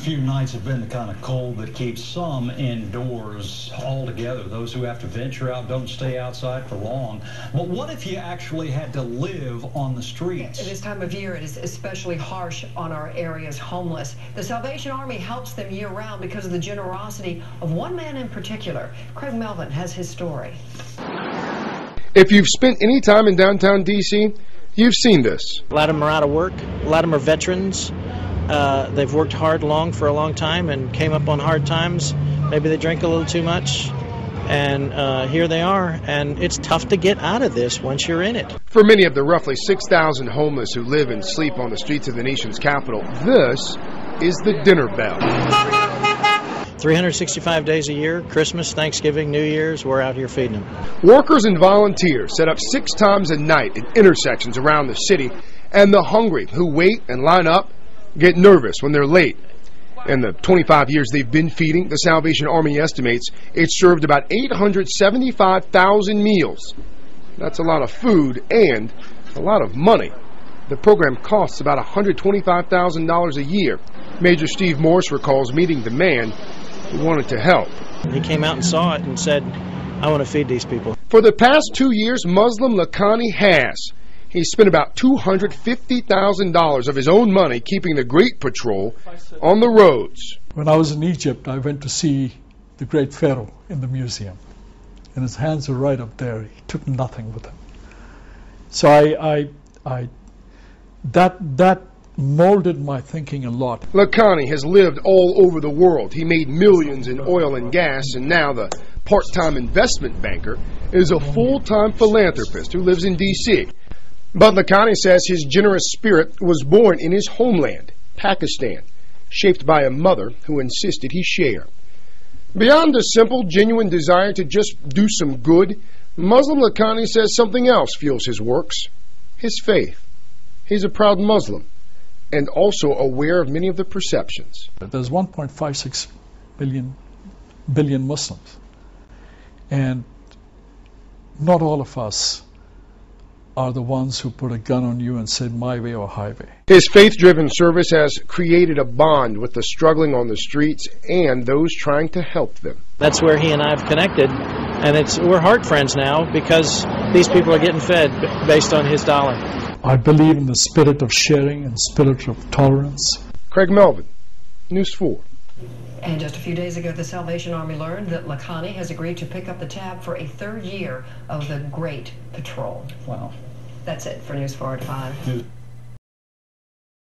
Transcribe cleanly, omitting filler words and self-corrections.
last few nights have been the kind of cold that keeps some indoors altogether. Those who have to venture out don't stay outside for long. But what if you actually had to live on the streets? At this time of year, it is especially harsh on our area's homeless. The Salvation Army helps them year-round because of the generosity of one man in particular. Craig Melvin has his story. If you've spent any time in downtown D.C., you've seen this. A lot of them are out of work. A lot of them are veterans. They've worked hard for a long time and came up on hard times. Maybe they drink a little too much. And here they are. And it's tough to get out of this once you're in it. For many of the roughly 6,000 homeless who live and sleep on the streets of the nation's capital, this is the dinner bell. 365 days a year, Christmas, Thanksgiving, New Year's, we're out here feeding them. Workers and volunteers set up 6 times a night at intersections around the city, and the hungry who wait and line up get nervous when they're late. In the 25 years they've been feeding, the Salvation Army estimates it's served about 875,000 meals. That's a lot of food and a lot of money. The program costs about $125,000 a year. Major Steve Morse recalls meeting the man who wanted to help. He came out and saw it and said, I want to feed these people. For the past 2 years, Muslim Lakhani has. He spent about $250,000 of his own money keeping the Great Patrol on the roads. When I was in Egypt, I went to see the great Pharaoh in the museum. And his hands were right up there. He took nothing with him. So that molded my thinking a lot. Lakhani has lived all over the world. He made millions in oil and gas, and now the part-time investment banker is a full-time philanthropist who lives in D.C. But Lakhani says his generous spirit was born in his homeland, Pakistan, shaped by a mother who insisted he share. Beyond a simple, genuine desire to just do some good, Muslim Lakhani says something else fuels his works: his faith. He's a proud Muslim, and also aware of many of the perceptions. There's 1.56 billion Muslims, and not all of us are the ones who put a gun on you and say my way or highway. His faith-driven service has created a bond with the struggling on the streets and those trying to help them. That's where he and I have connected, and we're heart friends now because these people are getting fed based on his dollar. I believe in the spirit of sharing and spirit of tolerance. Craig Melvin, News 4. And just a few days ago, the Salvation Army learned that Lakhani has agreed to pick up the tab for a 3rd year of the Great Patrol. Wow. That's it for News 4 at 5.